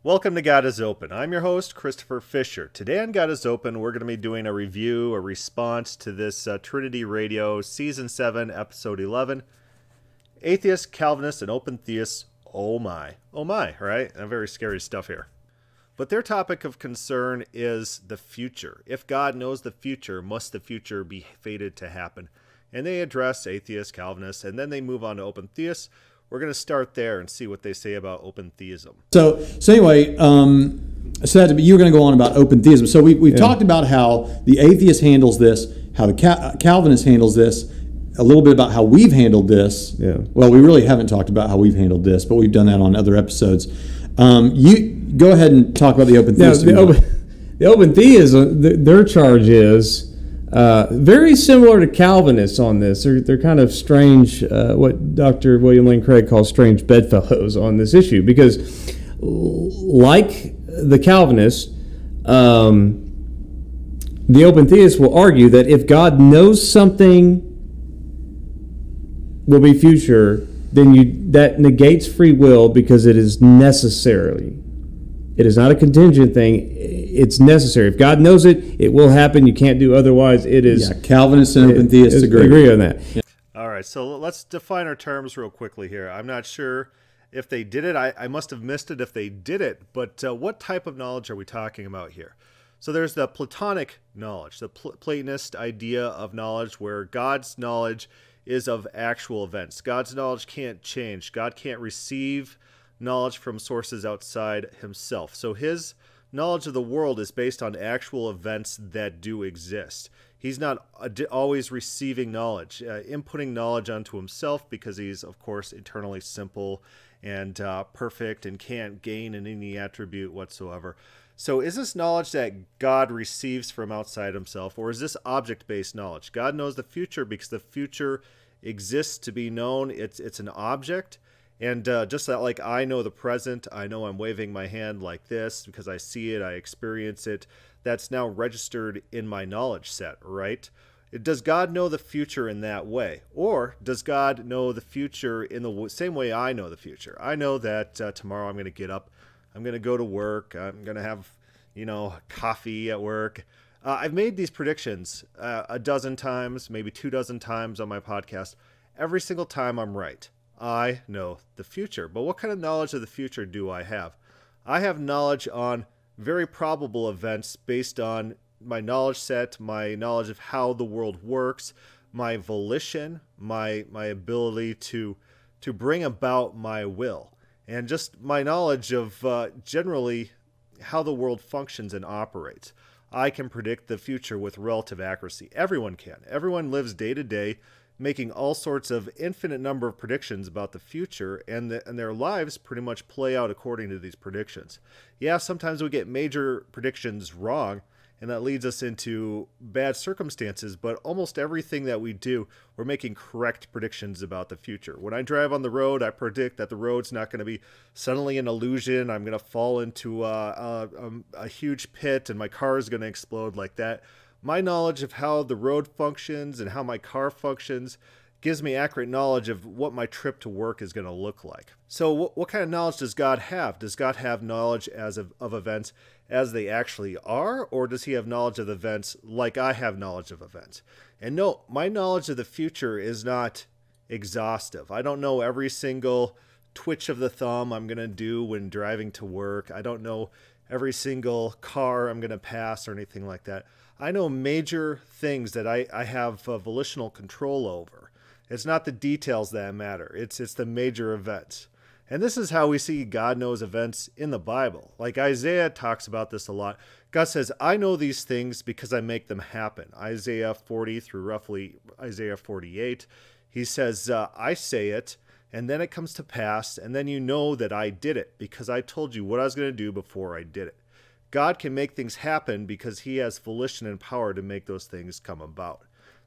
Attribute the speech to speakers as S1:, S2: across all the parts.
S1: Welcome to God is Open. I'm your host, Christopher Fisher. Today on God is Open, we're going to be doing a review, a response to this Trinity Radio Season 7, Episode 11, Atheists, Calvinists, and Open Theists. Oh my, right? Very scary stuff here. But their topic of concern is the future. If God knows the future, must the future be fated to happen? And they address atheists, Calvinists, and then they move on to open theists. We're going to start there and see what they say about open theism.
S2: So anyway, you're going to go on about open theism. So we've talked about how the atheist handles this, how the Calvinist handles this, a little bit about how we've handled this.
S3: Yeah.
S2: Well, we really haven't talked about how we've handled this, but we've done that on other episodes. You go ahead and talk about the open theism.
S3: The open theism, their charge is very similar to Calvinists on this. They're kind of strange, what Dr. William Lane Craig calls strange bedfellows on this issue, because like the Calvinists, the open theists will argue that if God knows something will be future, then that negates free will because it is necessarily. It is not a contingent thing. It's necessary. If God knows it, it will happen. You can't do otherwise. It is.
S2: Yeah, Calvinists and open theists
S3: agree on that.
S2: Yeah.
S1: All right, so let's define our terms real quickly here. I'm not sure if they did it. I must have missed it if they did it, but what type of knowledge are we talking about here? So there's the Platonic knowledge, the Platonist idea of knowledge, where God's knowledge is of actual events. God's knowledge can't change. God can't receive knowledge from sources outside himself. So his knowledge of the world is based on actual events that do exist. He's not always receiving knowledge, inputting knowledge onto himself, because he's, of course, eternally simple and perfect and can't gain in any attribute whatsoever. So is this knowledge that God receives from outside himself, or is this object-based knowledge? God knows the future because the future exists to be known. It's an object. And just that, like, I know the present, I know I'm waving my hand like this because I see it, I experience it. That's now registered in my knowledge set, right? Does God know the future in that way? Or does God know the future in the same way I know the future? I know that tomorrow I'm going to get up, I'm going to go to work, I'm going to have, coffee at work. I've made these predictions a dozen times, maybe 24 times on my podcast. Every single time I'm right. I know the future. But what kind of knowledge of the future do I have? I have knowledge on very probable events based on my knowledge set, my knowledge of how the world works, my volition, my ability to bring about my will, and just my knowledge of generally how the world functions and operates. I can predict the future with relative accuracy. Everyone can. Everyone lives day to day making all sorts of infinite number of predictions about the future, and their lives pretty much play out according to these predictions. Yeah, sometimes we get major predictions wrong, and that leads us into bad circumstances, but almost everything that we do, we're making correct predictions about the future. When I drive on the road, I predict that the road's not going to be suddenly an illusion. I'm going to fall into a huge pit, and my car is going to explode like that. My knowledge of how the road functions and how my car functions gives me accurate knowledge of what my trip to work is going to look like. So what kind of knowledge does God have? Does God have knowledge of events as they actually are, or does he have knowledge of events like I have knowledge of events? And no, my knowledge of the future is not exhaustive. I don't know every single twitch of the thumb I'm going to do when driving to work. I don't know every single car I'm going to pass or anything like that. I know major things that I have volitional control over. It's not the details that matter. It's the major events. And this is how we see God knows events in the Bible. Like Isaiah talks about this a lot. God says, I know these things because I make them happen. Isaiah 40 through roughly Isaiah 48. He says, I say it, and then it comes to pass, and then you know that I did it because I told you what I was going to do before I did it. God can make things happen because he has volition and power to make those things come about.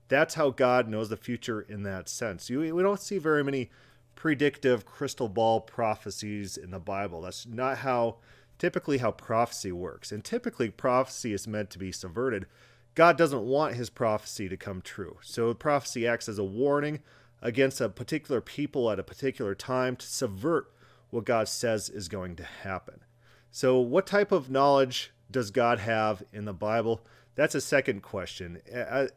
S1: That's how God knows the future in that sense. We don't see very many predictive crystal ball prophecies in the Bible. That's not typically how prophecy works. And typically prophecy is meant to be subverted. God doesn't want his prophecy to come true. So prophecy acts as a warning against a particular people at a particular time to subvert what God says is going to happen. So what type of knowledge does God have in the Bible? That's a second question,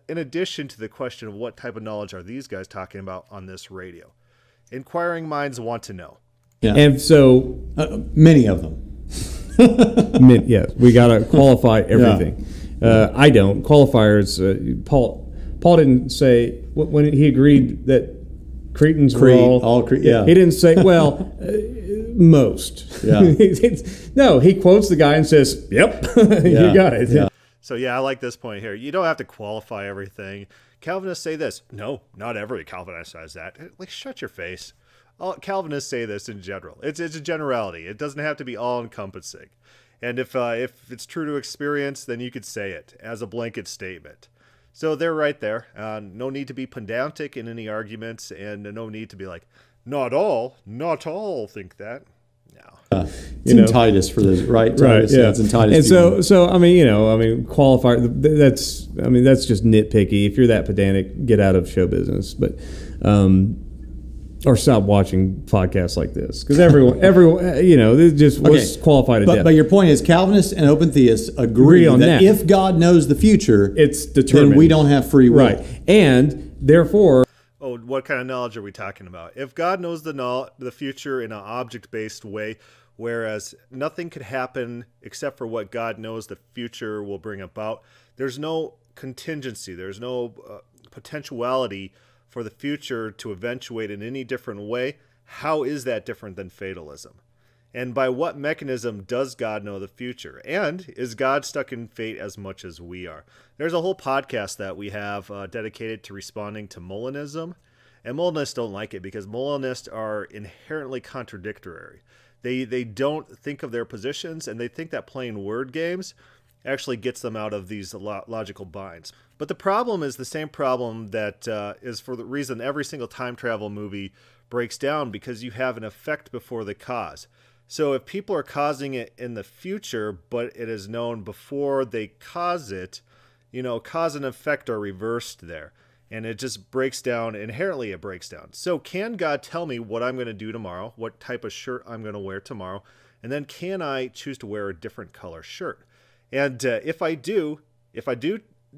S1: in addition to the question of what type of knowledge are these guys talking about on this radio. Inquiring minds want to know.
S2: Yeah.
S3: And so
S2: many of them.
S3: Yes, we got to qualify everything. I don't. Qualifiers, Paul didn't say, when he agreed that Cretans were all
S2: he
S3: didn't say, well, most.
S2: Yeah.
S3: No, he quotes the guy and says, yep, you got it.
S2: Yeah.
S1: So yeah, I like this point here. You don't have to qualify everything. Calvinists say this. No, not every Calvinist says that. Like, shut your face. All Calvinists say this in general. It's a generality. It doesn't have to be all-encompassing. And if it's true to experience, then you could say it as a blanket statement. So they're right there. No need to be pedantic in any arguments, and no need to be like, not all think that. No.
S2: It's in Titus for this, right?
S3: Titus,
S2: right. Yeah, it's in Titus.
S3: And so qualifier. That's just nitpicky. If you're that pedantic, get out of show business. But or stop watching podcasts like this, because everyone, was qualified to death.
S2: But your point is, Calvinists and open theists agree on that if God knows the future,
S3: it's determined.
S2: Then we don't have free will,
S3: right? And therefore,
S1: what kind of knowledge are we talking about? If God knows the future in an object-based way, whereas nothing could happen except for what God knows the future will bring about, there's no contingency, there's no potentiality for the future to eventuate in any different way. How is that different than fatalism? And by what mechanism does God know the future? And is God stuck in fate as much as we are? There's a whole podcast that we have dedicated to responding to Molinism. And Molinists don't like it because Molinists are inherently contradictory. They don't think of their positions, and they think that playing word games actually gets them out of these logical binds. But the problem is the same problem that is for the reason every single time travel movie breaks down, because you have an effect before the cause. So if people are causing it in the future, but it is known before they cause it, cause and effect are reversed there. And it just breaks down, inherently it breaks down. So can God tell me what I'm going to do tomorrow, what type of shirt I'm going to wear tomorrow, and then can I choose to wear a different color shirt? And if I do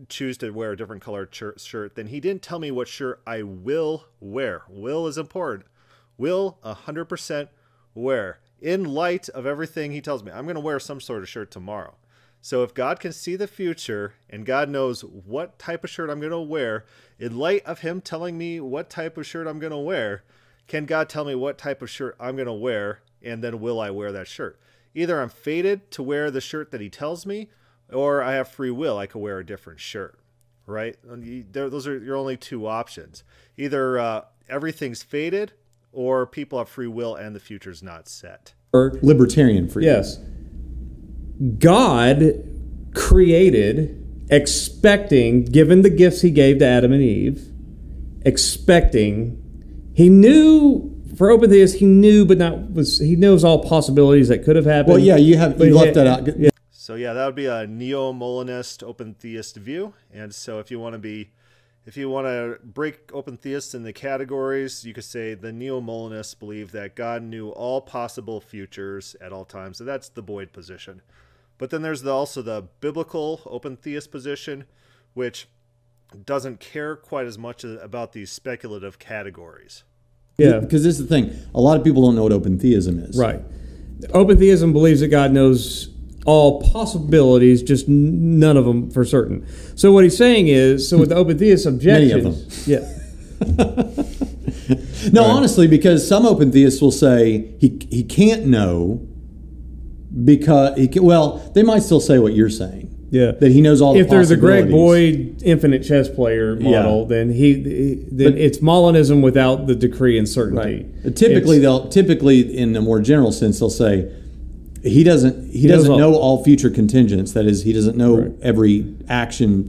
S1: choose to wear a different colored shirt, then he didn't tell me what shirt I will wear. Will is important. Will 100% wear. In light of everything he tells me, I'm going to wear some sort of shirt tomorrow. So if God can see the future and God knows what type of shirt I'm going to wear, in light of him telling me what type of shirt I'm going to wear, can God tell me what type of shirt I'm going to wear, and then will I wear that shirt? Either I'm fated to wear the shirt that he tells me, or I have free will. I could wear a different shirt, right? Those are your only two options. Either everything's fated, or people have free will and the future's not set.
S2: Or libertarian free will.
S3: Yes. God created expecting, given the gifts he gave to Adam and Eve, expecting, he knew, for open theists, he knew, but he knows all possibilities that could have happened.
S2: Well, yeah, you left that out.
S1: Yeah. So yeah, that would be a neo-Molinist open theist view. And so if you want to break open theists into categories, you could say the neo-Molinists believe that God knew all possible futures at all times. So that's the Boyd position. But then there's also the biblical open theist position, which doesn't care quite as much about these speculative categories.
S2: Yeah, because this is the thing. A lot of people don't know what open theism is.
S3: Right. Open theism believes that God knows all possibilities, just none of them for certain. So what he's saying is, with the open theist objection,
S2: many of them.
S3: Yeah.
S2: No, right. Honestly, because some open theists will say he can't know because they might still say what you're saying.
S3: Yeah,
S2: that he knows all the possibilities.
S3: If there's a Greg Boyd infinite chess player model, then it's Molinism without the decree and certainty.
S2: Right. Typically in a more general sense, they'll say he doesn't know all future contingents. That is, he doesn't know every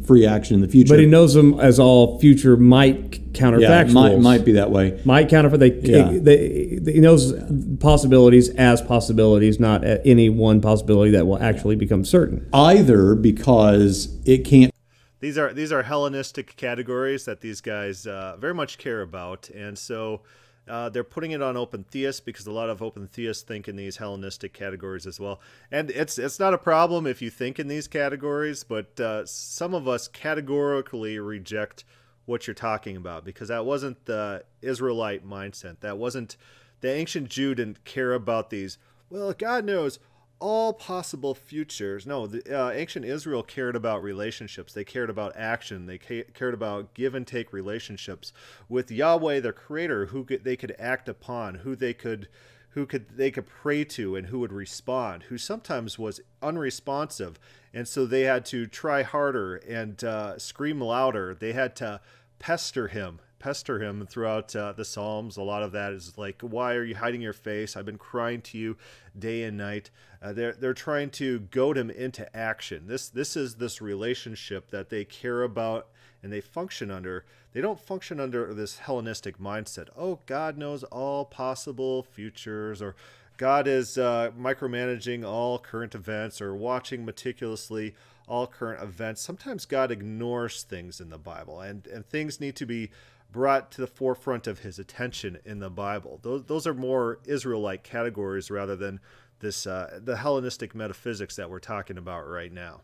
S2: free action in the future.
S3: But he knows them as all future might counterfactuals.
S2: Yeah, might be that way.
S3: Might he knows possibilities as possibilities, not any one possibility that will actually become certain.
S2: Either because it can't.
S1: These are Hellenistic categories that these guys very much care about, and so They're putting it on open theists because a lot of open theists think in these Hellenistic categories as well. And it's not a problem if you think in these categories, but some of us categorically reject what you're talking about because that wasn't the Israelite mindset. That wasn't the ancient Jew didn't care about these. Well, God knows all possible futures. No, the ancient Israel cared about relationships. They cared about action. They cared about give and take relationships with Yahweh, their creator, they could act upon, who they could pray to, and who would respond, who sometimes was unresponsive. And so they had to try harder and scream louder. They had to pester him throughout the Psalms. A lot of that is like, why are you hiding your face? I've been crying to you day and night. They're trying to goad him into action. This is this relationship that they care about and they function under. They don't function under this Hellenistic mindset. Oh, God knows all possible futures, or God is micromanaging all current events or watching meticulously all current events. Sometimes God ignores things in the Bible, and things need to be brought to the forefront of his attention in the Bible. Those are more Israelite categories rather than this the Hellenistic metaphysics that we're talking about right now.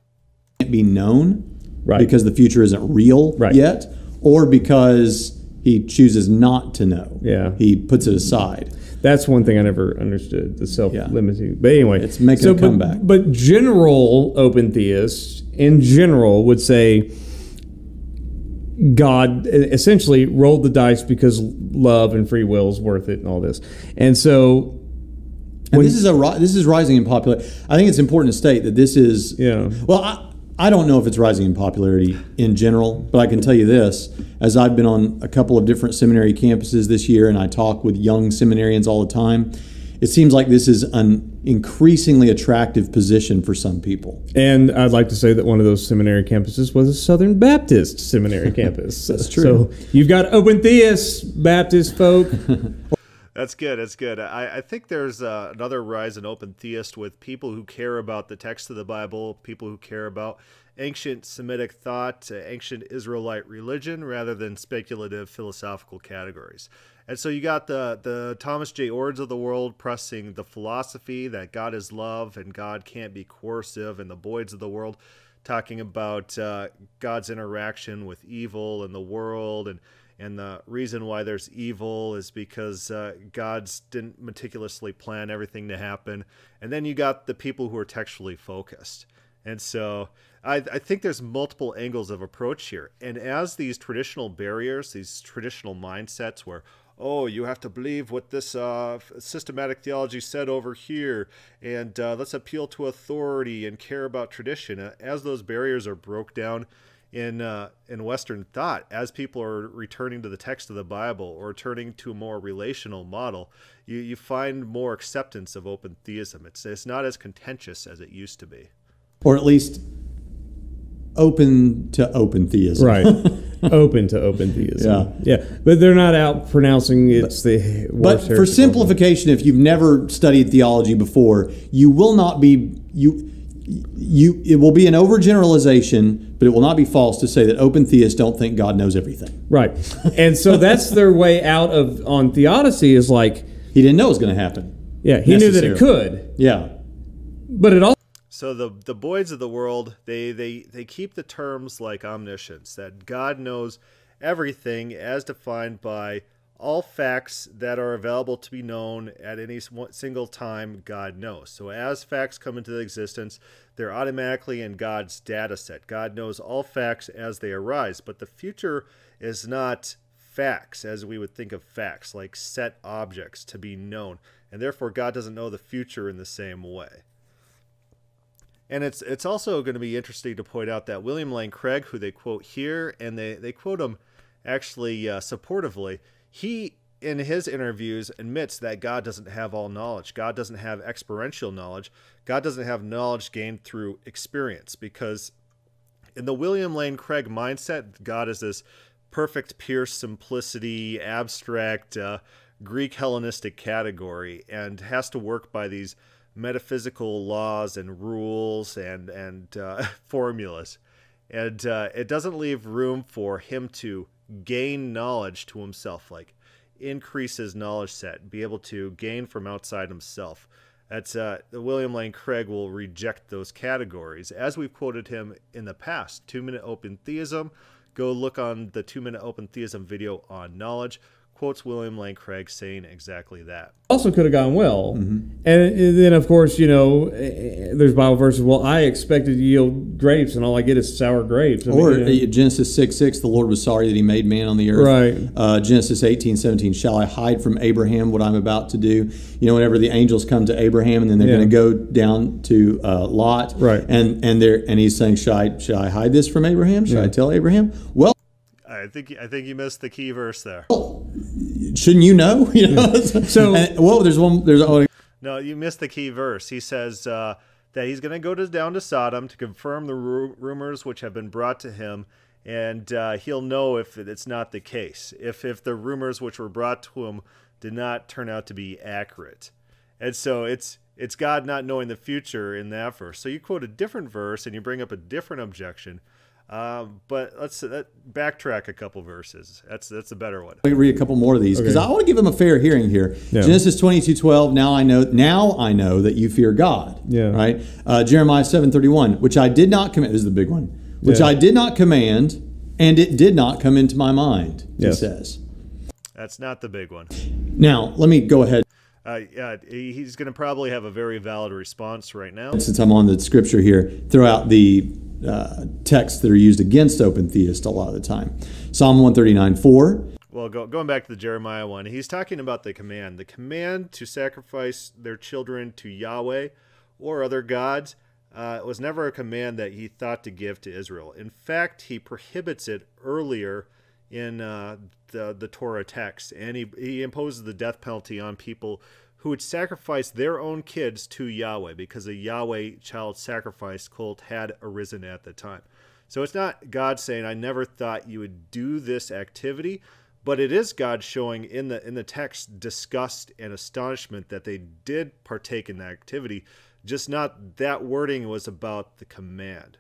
S2: Can't be known,
S3: right,
S2: because the future isn't real,
S3: right,
S2: yet, or because he chooses not to know.
S3: Yeah,
S2: he puts it aside.
S3: That's one thing I never understood, the self-limiting. Yeah. But anyway,
S2: it's making a comeback.
S3: But general open theists in general would say God essentially rolled the dice because love and free will is worth it and all this. And so
S2: this is rising in popularity. I think it's important to state that this is, well, I don't know if it's rising in popularity in general, but I can tell you this, as I've been on a couple of different seminary campuses this year and I talk with young seminarians all the time, it seems like this is an increasingly attractive position for some people.
S3: And I'd like to say that one of those seminary campuses was a Southern Baptist seminary campus.
S2: That's true.
S3: So you've got open theists, Baptist folk.
S1: That's good. That's good. I think there's another rise in open theist with people who care about the text of the Bible, people who care about ancient Semitic thought, ancient Israelite religion, rather than speculative philosophical categories. And so you got the Thomas J. Ords of the world pressing the philosophy that God is love and God can't be coercive, and the Boyds of the world talking about God's interaction with evil in the world, and the reason why there's evil is because God's didn't meticulously plan everything to happen. And then you got the people who are textually focused. And so I think there's multiple angles of approach here. And as these traditional barriers, these traditional mindsets where, oh, you have to believe what this systematic theology said over here, and let's appeal to authority and care about tradition. As those barriers are broke down in Western thought, as people are returning to the text of the Bible or turning to a more relational model, you find more acceptance of open theism. It's not as contentious as it used to be.
S2: Or at least open to open theism.
S3: Right. Open to open theism. Yeah. But they're not out pronouncing it's the worst.
S2: But for simplification, if you've never studied theology before, you will not be it will be an overgeneralization, but it will not be false to say that open theists don't think God knows everything.
S3: Right. And so that's their way out of on theodicy is like
S2: he didn't know it was going to happen.
S3: Yeah, he knew that it could.
S2: Yeah.
S3: But it also
S1: So the Boyds of the world, they keep the terms like omniscience, that God knows everything as defined by all facts that are available to be known at any single time. God knows. So as facts come into existence, they're automatically in God's data set. God knows all facts as they arise, but the future is not facts as we would think of facts, like set objects to be known, and therefore God doesn't know the future in the same way. And it's also going to be interesting to point out that William Lane Craig, who they quote here, and they quote him actually supportively, he, in his interviews, admits that God doesn't have all knowledge. God doesn't have experiential knowledge. God doesn't have knowledge gained through experience, because in the William Lane Craig mindset, God is this perfect, pure simplicity, abstract, Greek Hellenistic category, and has to work by these metaphysical laws and rules and formulas. And it doesn't leave room for him to gain knowledge to himself. Like, increase his knowledge set, be able to gain from outside himself. That's William Lane Craig will reject those categories, as we've quoted him in the past. 2-Minute Open Theism. Go look on the 2-Minute Open Theism video on knowledge. Quotes William Lane Craig saying exactly that.
S3: Also could have gone well. And then, of course, you know, there's Bible verses, well, I expected to yield grapes, and all I get is sour grapes.
S2: Genesis 6:6, the Lord was sorry that he made man on the earth.
S3: Right.
S2: Genesis 18:17, shall I hide from Abraham what I'm about to do? You know, whenever the angels come to Abraham, and then they're going to go down to Lot.
S3: Right.
S2: And he's saying, should I hide this from Abraham? Should I tell Abraham? Well,
S1: I think you missed the key verse there.
S2: Shouldn't you know? You know?
S1: No, you missed the key verse. He says that he's going to go down to Sodom to confirm the rumors which have been brought to him, and he'll know if it's not the case, if the rumors which were brought to him did not turn out to be accurate. And so it's God not knowing the future in that verse. So you quote a different verse and you bring up a different objection. But let's backtrack a couple verses. That's a better one.
S2: Let me read a couple more of these because I want to give him a fair hearing here. Genesis 22:12. Now I know that you fear God. Right. Jeremiah 7:31, which I did not command. This is the big one. Which I did not command, and it did not come into my mind. He says.
S1: That's not the big one.
S2: Now let me go ahead.
S1: He's going to probably have a very valid response right now.
S2: Since I'm on the scripture here, throw out the texts that are used against open theists a lot of the time. Psalm 139:4.
S1: Well, going back to the Jeremiah one, he's talking about the command to sacrifice their children to Yahweh or other gods. Was never a command that he thought to give to Israel. In fact, he prohibits it earlier in the Torah text, and he imposes the death penalty on people who would sacrifice their own kids to Yahweh, because a Yahweh child sacrifice cult had arisen at the time. So it's not God saying, I never thought you would do this activity, but it is God showing in the text disgust and astonishment that they did partake in that activity, just not that wording was about the command.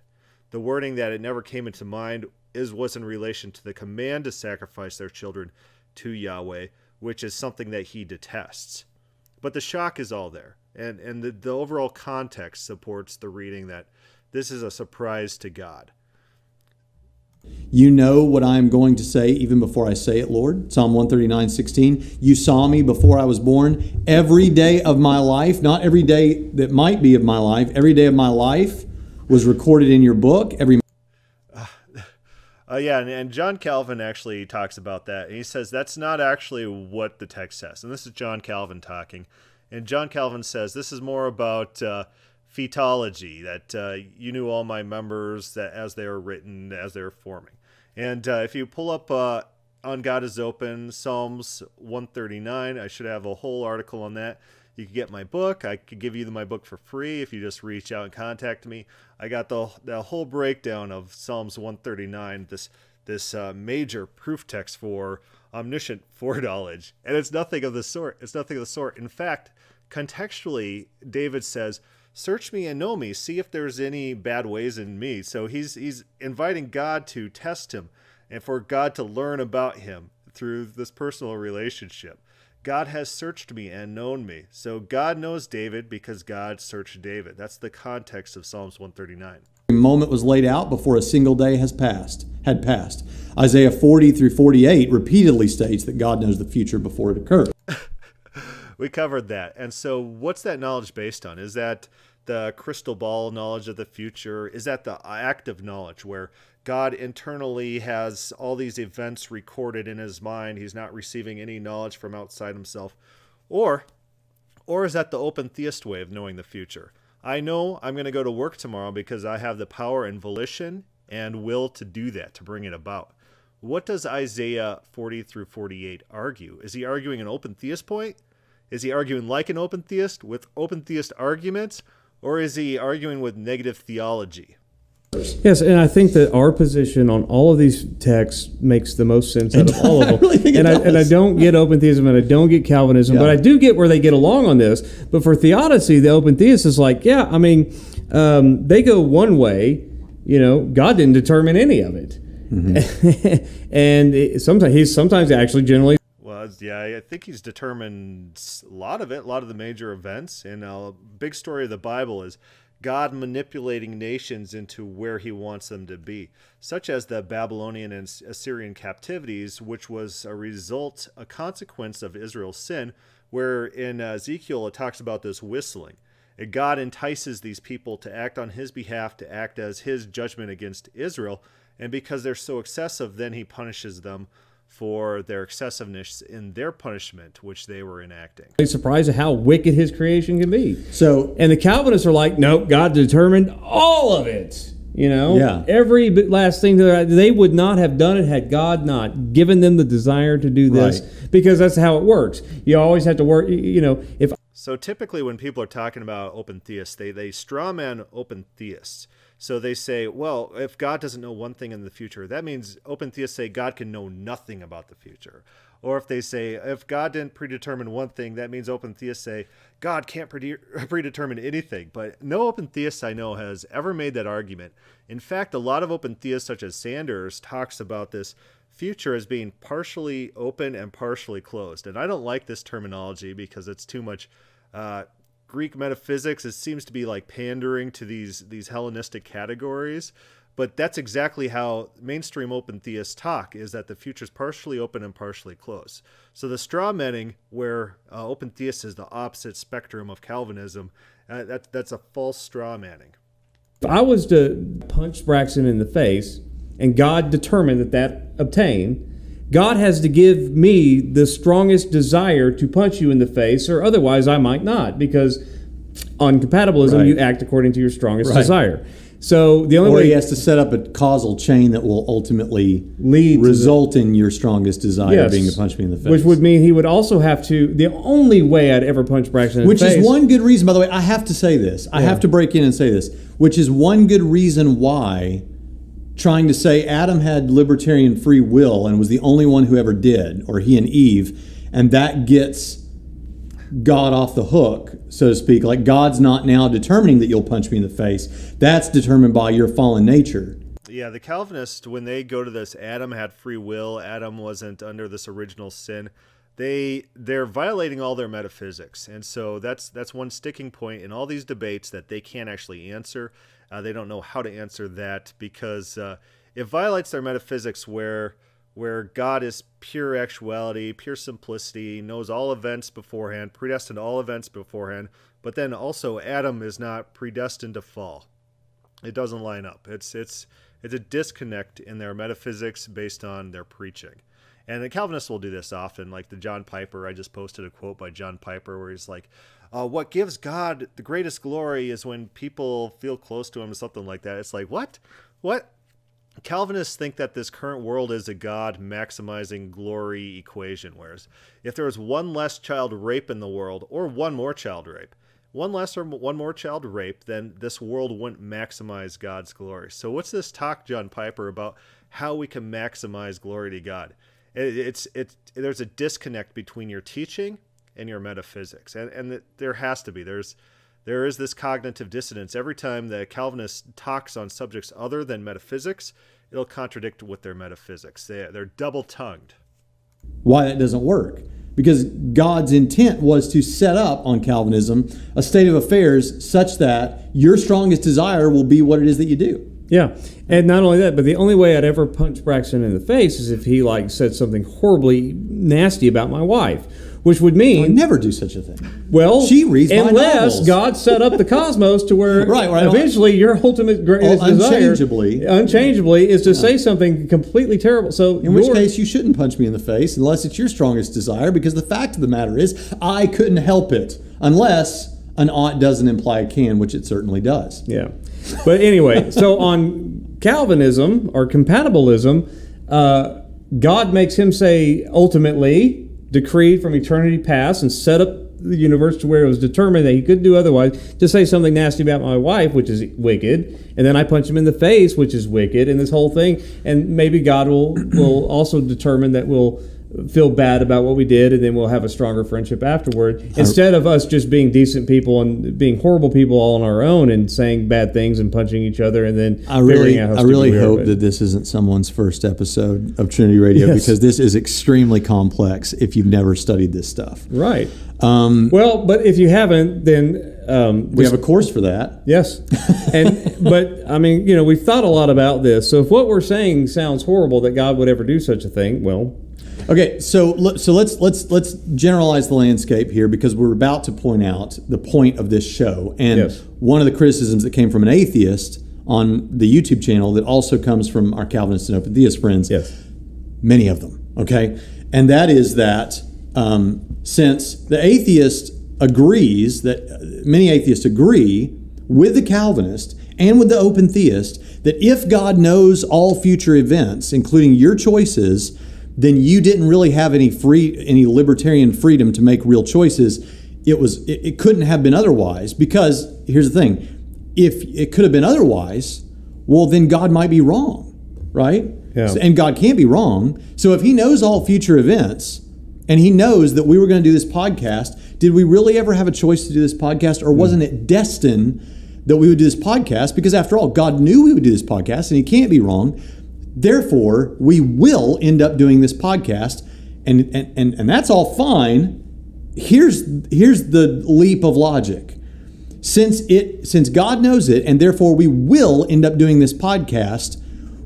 S1: The wording that it never came into mind was in relation to the command to sacrifice their children to Yahweh, which is something that he detests. But the shock is all there, and the overall context supports the reading that this is a surprise to God.
S2: You know what I am going to say even before I say it, Lord. Psalm 139:16. You saw me before I was born. Every day of my life, not every day that might be of my life, every day of my life was recorded in your book.
S1: And John Calvin actually talks about that. And he says that's not actually what the text says. And this is John Calvin talking. And John Calvin says this is more about fetology, that you knew all my members that as they were written, as they were forming. And if you pull up On God is Open, Psalms 139, I should have a whole article on that. You can get my book. I could give you my book for free if you just reach out and contact me. I got the whole breakdown of Psalms 139, this major proof text for omniscient foreknowledge, and it's nothing of the sort. It's nothing of the sort. In fact, contextually, David says, "Search me and know me. See if there's any bad ways in me." So he's inviting God to test him and for God to learn about him through this personal relationship. God has searched me and known me. So God knows David because God searched David. That's the context of Psalms 139.
S2: The moment was laid out before a single day had passed. Isaiah 40-48 repeatedly states that God knows the future before it occurs.
S1: We covered that. And so what's that knowledge based on? Is that the crystal ball knowledge of the future? Is that the active knowledge where God internally has all these events recorded in his mind? He's not receiving any knowledge from outside himself. Or is that the open theist way of knowing the future? I know I'm going to go to work tomorrow because I have the power and volition and will to do that, to bring it about. What does Isaiah 40-48 argue? Is he arguing an open theist point? Is he arguing like an open theist with open theist arguments? Or is he arguing with negative theology?
S3: Yes, and I think that our position on all of these texts makes the most sense out of all of them.
S2: I really think it does.
S3: I don't get open theism and I don't get Calvinism, but I do get where they get along on this. But for theodicy, the open theist is like, they go one way. You know, God didn't determine any of it, and sometimes actually generally.
S1: Well, Yeah, I think he's determined a lot of it, a lot of the major events. And a big story of the Bible is God manipulating nations into where he wants them to be, such as the Babylonian and Assyrian captivities, which was a consequence of Israel's sin, where in Ezekiel it talks about this whistling. And God entices these people to act on his behalf, to act as his judgment against Israel. And because they're so excessive, then he punishes them for their excessiveness in their punishment, which they were enacting.
S3: I'm surprised at how wicked his creation can be.
S2: So,
S3: and the Calvinists are like, no, God determined all of it. You know,
S2: yeah.
S3: Every last thing they would not have done it had God not given them the desire to do this, because that's how it works. You always have to work. You know,
S1: So typically when people are talking about open theists, they strawman open theists. So they say, well, if God doesn't know one thing in the future, that means open theists say God can know nothing about the future. Or if they say, if God didn't predetermine one thing, that means open theists say God can't predetermine anything. But no open theist I know has ever made that argument. In fact, a lot of open theists, such as Sanders, talks about this future as being partially open and partially closed. And I don't like this terminology because it's too much Greek metaphysics. It seems to be like pandering to these Hellenistic categories. But that's exactly how mainstream open theists talk, is that the future is partially open and partially closed. So the straw manning, where open theist is the opposite spectrum of Calvinism, that's a false straw manning.
S3: If I was to punch Braxton in the face, and God determined that obtained, God has to give me the strongest desire to punch you in the face, or otherwise I might not, because on compatibilism, you act according to your strongest desire. So the only way
S2: he has to set up a causal chain that will ultimately result in your strongest desire being to punch me in the face.
S3: Which would mean he would also have to, the only way I'd ever punch Braxton in the face.
S2: Which is one good reason, by the way, I have to say this. I have to break in and say this, which is one good reason why trying to say Adam had libertarian free will and was the only one who ever did, or he and Eve, and that gets God off the hook, so to speak. Like, God's not now determining that you'll punch me in the face. That's determined by your fallen nature.
S1: Yeah, the Calvinists, when they go to this, Adam had free will, Adam wasn't under this original sin, they're violating all their metaphysics. And so that's one sticking point in all these debates that they can't actually answer. They don't know how to answer that, because it violates their metaphysics where God is pure actuality, pure simplicity, knows all events beforehand, predestined all events beforehand, but then also Adam is not predestined to fall. It doesn't line up. It's a disconnect in their metaphysics based on their preaching. And the Calvinists will do this often, like the John Piper. I just posted a quote by John Piper where he's like, what gives God the greatest glory is when people feel close to him, or something like that. It's like, what? Calvinists think that this current world is a God maximizing glory equation, whereas if there was one less child rape in the world, or one more child rape, one less or one more child rape, then this world wouldn't maximize God's glory. So what's this talk, John Piper, about how we can maximize glory to God? There's a disconnect between your teaching and your metaphysics, and there has to be. There is this cognitive dissonance. Every time the Calvinist talks on subjects other than metaphysics, it'll contradict with their metaphysics. They're double-tongued.
S2: Why that doesn't work? Because God's intent was to set up on Calvinism a state of affairs such that your strongest desire will be what it is that you do.
S3: Yeah, and not only that, but the only way I'd ever punch Braxton in the face is if he said something horribly nasty about my wife, which would mean
S2: I never do such a thing.
S3: Well,
S2: she reads my
S3: unless
S2: novels.
S3: God set up the cosmos to where eventually your ultimate greatest desire, unchangeably, is to say something completely terrible. So,
S2: in which case, you shouldn't punch me in the face unless it's your strongest desire, because the fact of the matter is, I couldn't help it, unless an ought doesn't imply a can, which it certainly does.
S3: Yeah. But anyway, so on Calvinism or compatibilism, God makes him say ultimately, decreed from eternity past, and set up the universe to where it was determined that he couldn't do otherwise, to say something nasty about my wife, which is wicked, and then I punch him in the face, which is wicked, and this whole thing, and maybe God will also determine that we'll feel bad about what we did, and then we'll have a stronger friendship afterward, instead of us just being decent people and being horrible people all on our own and saying bad things and punching each other, and then figuring out how
S2: I really hope that this isn't someone's first episode of Trinity Radio, because this is extremely complex if you've never studied this stuff.
S3: Right. Well, but if you haven't, then
S2: we have a course for that.
S3: Yes. But I mean, we've thought a lot about this. So if what we're saying sounds horrible that God would ever do such a thing, well,
S2: okay, so let's generalize the landscape here, because we're about to point out the point of this show. And one of the criticisms that came from an atheist on the YouTube channel that also comes from our Calvinist and Open Theist friends, many of them, okay? And that is that since the atheist agrees, that many atheists agree with the Calvinist and with the Open Theist, that if God knows all future events, including your choices, then you didn't really have any libertarian freedom to make real choices. It couldn't have been otherwise, because here's the thing: if it could have been otherwise, well, then God might be wrong, right? Yeah. And God can't be wrong. So if He knows all future events, and He knows that we were going to do this podcast, did we really ever have a choice to do this podcast, or wasn't it destined that we would do this podcast? Because after all, God knew we would do this podcast, and He can't be wrong. Therefore, we will end up doing this podcast, and that's all fine. Here's the leap of logic. Since God knows it, and therefore we will end up doing this podcast,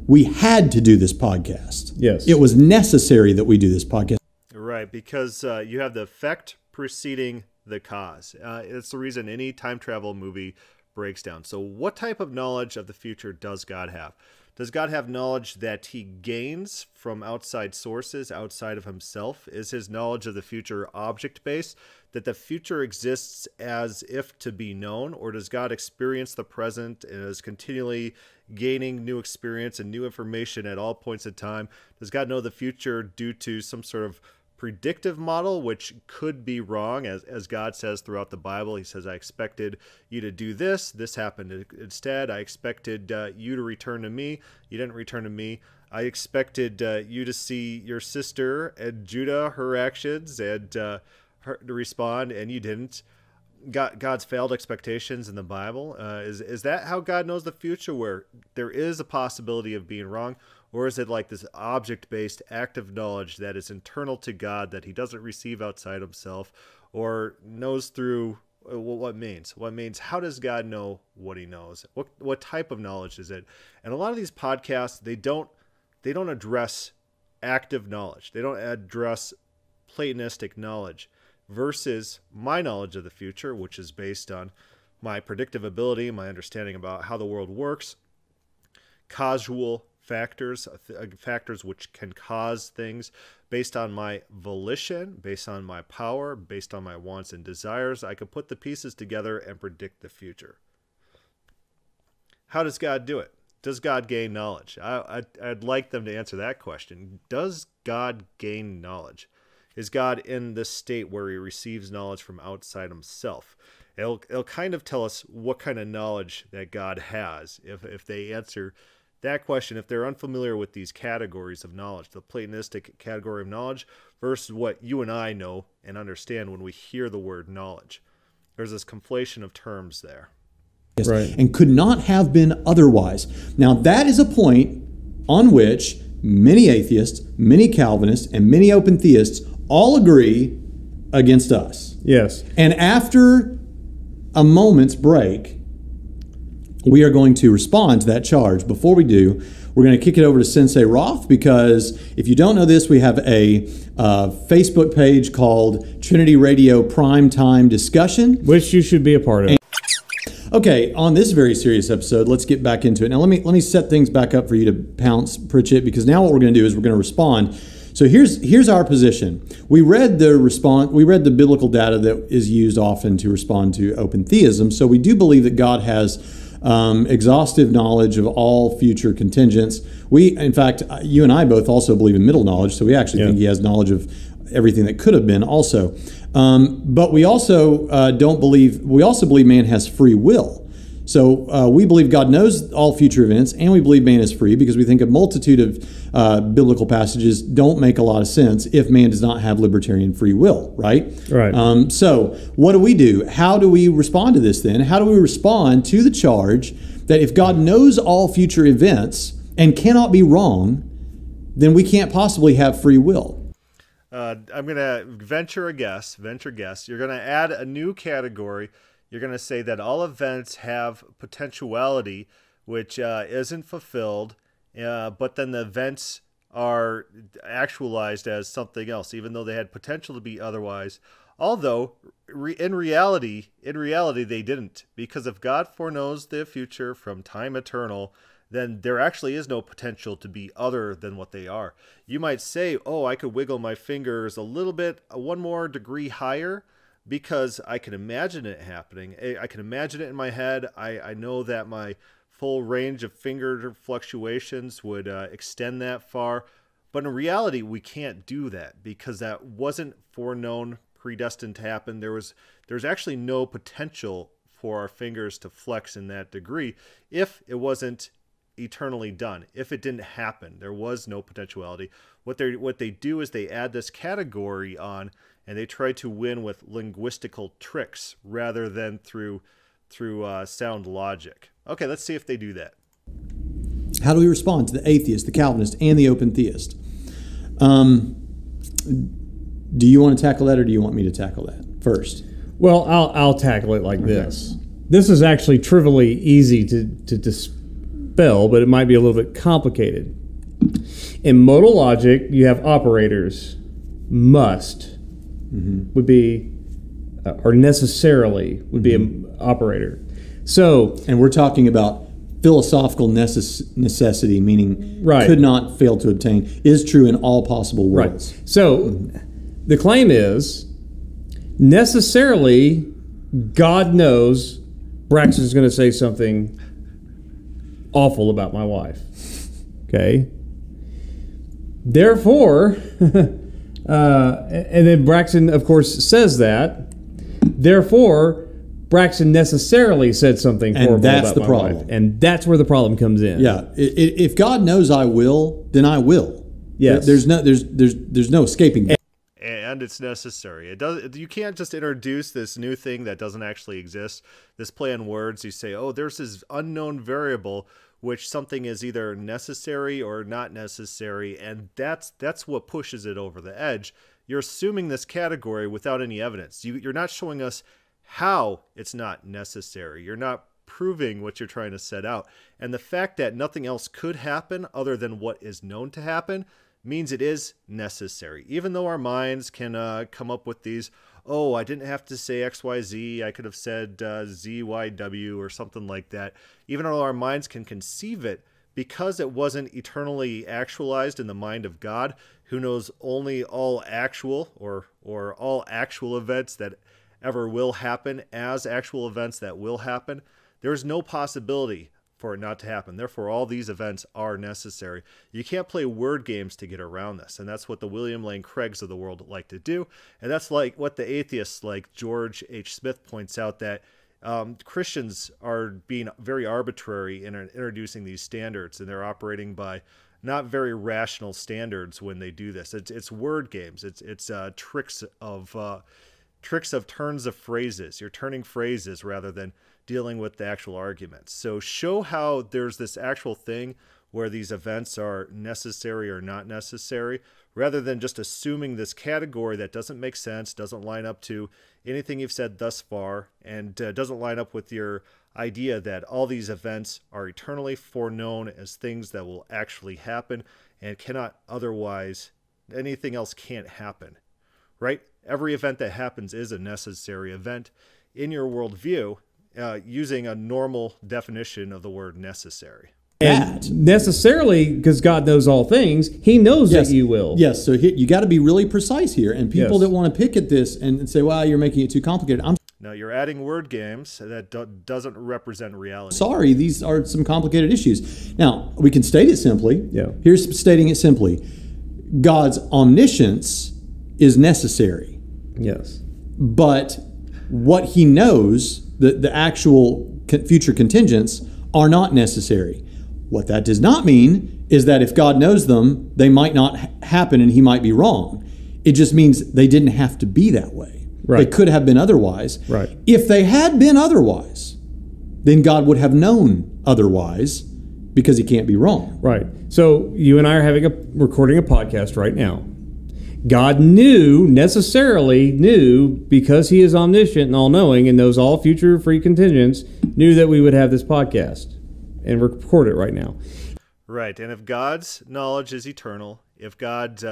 S2: we had to do this podcast.
S3: Yes.
S2: It was necessary that we do this podcast.
S1: Right, because you have the effect preceding the cause. It's the reason any time travel movie breaks down. So what type of knowledge of the future does God have? Does God have knowledge that He gains from outside sources, outside of Himself? Is His knowledge of the future object-based, that the future exists as if to be known? Or does God experience the present and is continually gaining new experience and new information at all points in time? Does God know the future due to some sort of predictive model, which could be wrong, as God says throughout the Bible? He says, I expected you to do this. This happened instead. I expected you to return to me. You didn't return to me. I expected you to see your sister and Judah, her actions, and her to respond, and you didn't. God's failed expectations in the Bible. Is that how God knows the future, where there is a possibility of being wrong? Or is it like this object-based active knowledge that is internal to God, that He doesn't receive outside Himself, or knows through what means? What means? How does God know what He knows? What type of knowledge is it? And a lot of these podcasts, they don't address active knowledge. They don't address Platonistic knowledge versus my knowledge of the future, which is based on my predictive ability, my understanding about how the world works, causal factors which can cause things based on my volition, based on my power, based on my wants and desires. I can put the pieces together and predict the future. How does God do it? Does God gain knowledge? I'd like them to answer that question. Does God gain knowledge? Is God in this state where He receives knowledge from outside Himself? It'll kind of tell us what kind of knowledge that God has if they answer that question, if they're unfamiliar with these categories of knowledge, the Platonistic category of knowledge versus what you and I know and understand when we hear the word knowledge. There's this conflation of terms there.
S2: Yes, right. And could not have been otherwise. Now, that is a point on which many atheists, many Calvinists, and many open theists all agree against us.
S3: Yes.
S2: And after a moment's break, we are going to respond to that charge. Before we do, we're going to kick it over to Sensei Roth, because if you don't know this, we have a Facebook page called Trinity Radio Primetime Discussion,
S3: which you should be a part of.
S2: Okay, on this very serious episode, let's get back into it. Now, let me set things back up for you to pounce, Pritchett, because now what we're going to do is we're going to respond. So here's our position. We read the biblical data that is used often to respond to open theism. So we do believe that God has exhaustive knowledge of all future contingents. In fact, you and I both also believe in middle knowledge, so we actually think He has knowledge of everything that could have been also. But we also believe man has free will. So we believe God knows all future events, and we believe man is free because we think a multitude of biblical passages don't make a lot of sense if man does not have libertarian free will, right?
S3: Right.
S2: So what do? How do we respond to this then? How do we respond to the charge that if God knows all future events and cannot be wrong, then we can't possibly have free will?
S1: I'm going to venture guess. You're going to add a new category. You're going to say that all events have potentiality, which isn't fulfilled, but then the events are actualized as something else, even though they had potential to be otherwise. Although, in reality, they didn't. Because if God foreknows the future from time eternal, then there actually is no potential to be other than what they are. You might say, oh, I could wiggle my fingers a little bit, one more degree higher, because I can imagine it happening. I can imagine it in my head. I know that my full range of finger fluctuations would extend that far. But in reality, we can't do that because that wasn't foreknown, predestined to happen. There's actually no potential for our fingers to flex in that degree if it wasn't eternally done. If it didn't happen, there was no potentiality. What they do is they add this category on, and they try to win with linguistical tricks rather than through sound logic. Okay, let's see if they do that.
S2: How do we respond to the atheist, the Calvinist, and the open theist? Do you want to tackle that, or do you want me to tackle that first?
S3: Well, I'll tackle it like this. This is actually trivially easy to dispel, but it might be a little bit complicated. In modal logic, you have operators. Must would be, or necessarily would be an operator. So,
S2: and we're talking about philosophical necessity, meaning could not fail to obtain, is true in all possible worlds.
S3: Right. So, the claim is necessarily God knows Braxton is going to say something awful about my wife. Okay. Therefore, and then Braxton, of course, says that. Therefore, Braxton necessarily said something horrible about my wife. And that's where the problem comes in.
S2: Yeah. If God knows I will, then I will.
S3: Yes.
S2: There's no escaping that.
S1: And it's necessary. You can't just introduce this new thing that doesn't actually exist. This play on words, you say, oh, there's this unknown variable which something is either necessary or not necessary, and that's what pushes it over the edge. You're assuming this category without any evidence. You're not showing us how it's not necessary. You're not proving what you're trying to set out. And the fact that nothing else could happen other than what is known to happen means it is necessary. Even though our minds can come up with these, oh, I didn't have to say XYZ, I could have said ZYW or something like that. Even though our minds can conceive it, because it wasn't eternally actualized in the mind of God, who knows only all actual or all actual events that ever will happen as actual events that will happen, there's no possibility for it not to happen. Therefore, all these events are necessary. You can't play word games to get around this, and that's what the William Lane Craigs of the world like to do, and that's like what the atheists like George H. Smith points out, that Christians are being very arbitrary in introducing these standards, and they're operating by not very rational standards when they do this. It's word games. It's tricks of turns of phrases. You're turning phrases rather than dealing with the actual arguments. So show how there's this actual thing where these events are necessary or not necessary, rather than just assuming this category that doesn't make sense, doesn't line up to anything you've said thus far, and doesn't line up with your idea that all these events are eternally foreknown as things that will actually happen and cannot otherwise, anything else can't happen, right? Every event that happens is a necessary event in your worldview, using a normal definition of the word necessary.
S3: And necessarily, because God knows all things, He knows that you will.
S2: Yes, so you got to be really precise here. And people that want to pick at this and say, well, you're making it too complicated.
S1: No, you're adding word games that doesn't represent reality.
S2: Sorry, these are some complicated issues. Now, we can state it simply.
S3: Yeah.
S2: Here's stating it simply. God's omniscience is necessary.
S3: Yes.
S2: But what He knows, the actual future contingents are not necessary. What that does not mean is that if God knows them, they might not happen and he might be wrong. It just means they didn't have to be that way.
S3: Right.
S2: They could have been otherwise.
S3: Right.
S2: If they had been otherwise, then God would have known otherwise because he can't be wrong.
S3: Right. So you and I are recording a podcast right now. God necessarily knew, because he is omniscient and all-knowing and knows all future free contingents, knew that we would have this podcast and record it right now.
S1: Right. And if God's knowledge is eternal, if God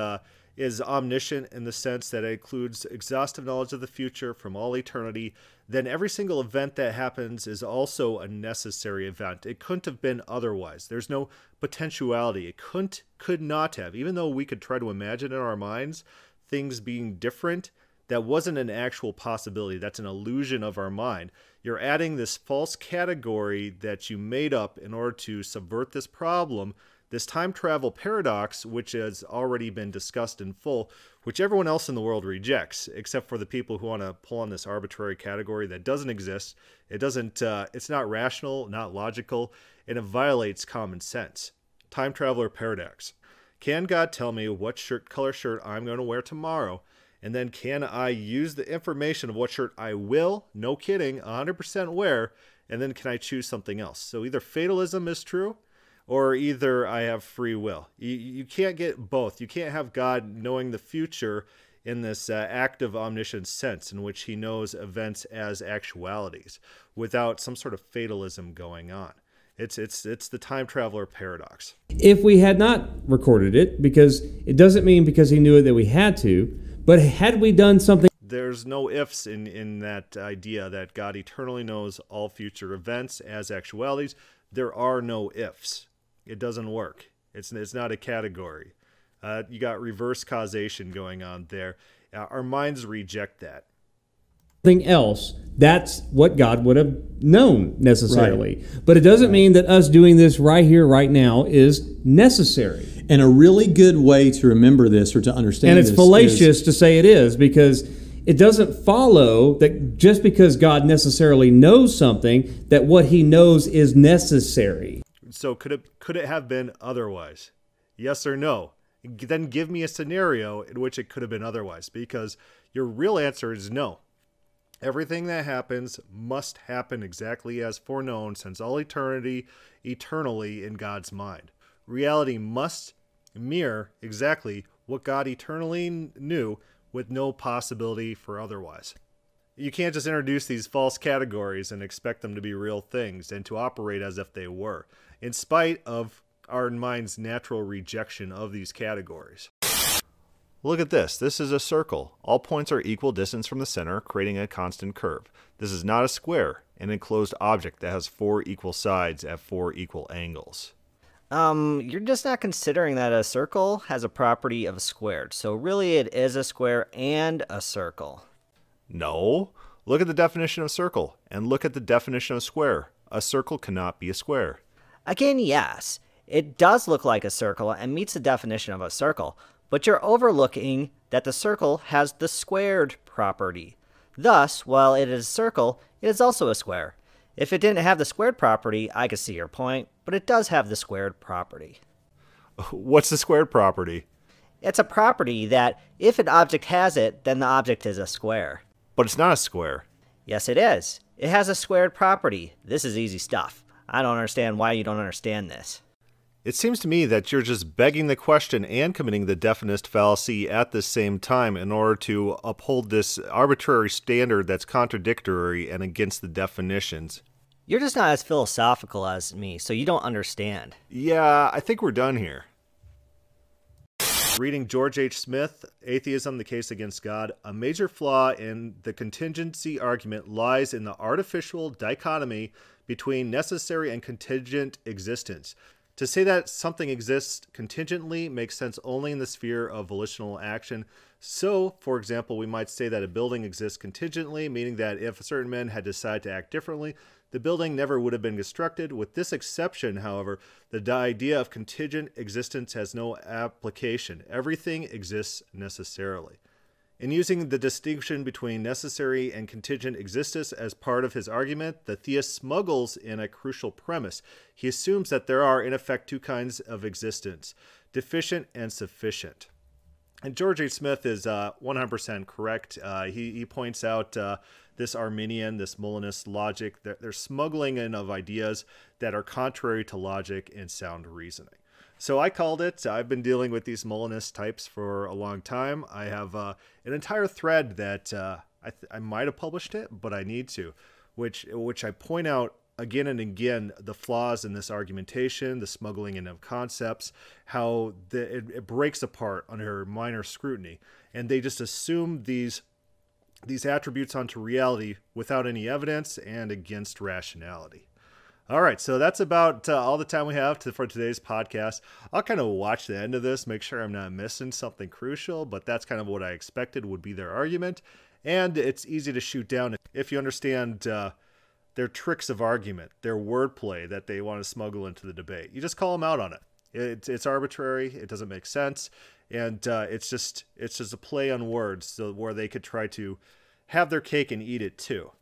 S1: is omniscient in the sense that it includes exhaustive knowledge of the future from all eternity, then every single event that happens is also a necessary event. It couldn't have been otherwise. There's no potentiality. It could not have. Even though we could try to imagine in our minds things being different, that wasn't an actual possibility. That's an illusion of our mind. You're adding this false category that you made up in order to subvert this problem, this time travel paradox, which has already been discussed in full, which everyone else in the world rejects, except for the people who want to pull on this arbitrary category that doesn't exist. It's not rational, not logical, and it violates common sense. Time traveler paradox. Can God tell me what color shirt I'm going to wear tomorrow? And then can I use the information of what shirt I will, no kidding, 100% wear, and then can I choose something else? So either fatalism is true, or either I have free will. You can't get both. You can't have God knowing the future in this active omniscience sense in which he knows events as actualities without some sort of fatalism going on. It's the time traveler paradox.
S3: If we had not recorded it, because it doesn't mean because he knew it that we had to, but had we done something...
S1: There's no ifs in that idea that God eternally knows all future events as actualities. There are no ifs. It doesn't work. It's not a category. You got reverse causation going on there. Our minds reject that.
S3: Something else, that's what God would have known necessarily.
S2: Right.
S3: But it doesn't mean that us doing this right here, right now is necessary.
S2: And a really good way to remember this or to understand
S3: this. And it's fallacious to say it is, because it doesn't follow that just because God necessarily knows something, that what he knows is necessary.
S1: So could it have been otherwise? Yes or no? Then give me a scenario in which it could have been otherwise, because your real answer is no. Everything that happens must happen exactly as foreknown since all eternity, eternally in God's mind. Reality must mirror exactly what God eternally knew with no possibility for otherwise. You can't just introduce these false categories and expect them to be real things and to operate as if they were, in spite of our mind's natural rejection of these categories. Look at this. This is a circle. All points are equal distance from the center, creating a constant curve. This is not a square, an enclosed object that has 4 equal sides at 4 equal angles.
S4: You're just not considering that a circle has a property of a squared. So really it is a square and a circle.
S1: No. Look at the definition of circle and look at the definition of square. A circle cannot be a square.
S4: Again, yes, it does look like a circle and meets the definition of a circle, but you're overlooking that the circle has the squared property. Thus, while it is a circle, it is also a square. If it didn't have the squared property, I could see your point, but it does have the squared property.
S1: What's the squared property?
S4: It's a property that if an object has it, then the object is a square.
S1: But it's not a square.
S4: Yes, it is. It has a squared property. This is easy stuff. I don't understand why you don't understand this.
S1: It seems to me that you're just begging the question and committing the definite fallacy at the same time in order to uphold this arbitrary standard that's contradictory and against the definitions.
S4: You're just not as philosophical as me, so you don't understand.
S1: Yeah, I think we're done here. Reading George H. Smith, Atheism, the Case Against God, a major flaw in the contingency argument lies in the artificial dichotomy between necessary and contingent existence. To say that something exists contingently makes sense only in the sphere of volitional action. So, for example, we might say that a building exists contingently, meaning that if certain men had decided to act differently, the building never would have been constructed. With this exception, however, the idea of contingent existence has no application. Everything exists necessarily. In using the distinction between necessary and contingent existence as part of his argument, the theist smuggles in a crucial premise. He assumes that there are, in effect, two kinds of existence, deficient and sufficient. And George H. Smith is 100% correct. He points out this Arminian, this Molinist logic, they're smuggling in of ideas that are contrary to logic and sound reasoning. So I called it. I've been dealing with these Molinist types for a long time. I have an entire thread that I might have published it, but I need to, which I point out again and again the flaws in this argumentation, the smuggling in of concepts, how it breaks apart under minor scrutiny, and they just assume these attributes onto reality without any evidence and against rationality. All right, so that's about all the time we have for today's podcast. I'll kind of watch the end of this, make sure I'm not missing something crucial, but that's kind of what I expected would be their argument. And it's easy to shoot down if you understand their tricks of argument, their wordplay that they want to smuggle into the debate. You just call them out on it. It's arbitrary, it doesn't make sense, and it's just a play on words so where they could try to have their cake and eat it too.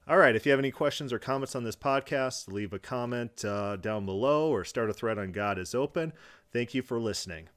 S1: All right, if you have any questions or comments on this podcast, leave a comment down below or start a thread on God is Open. Thank you for listening.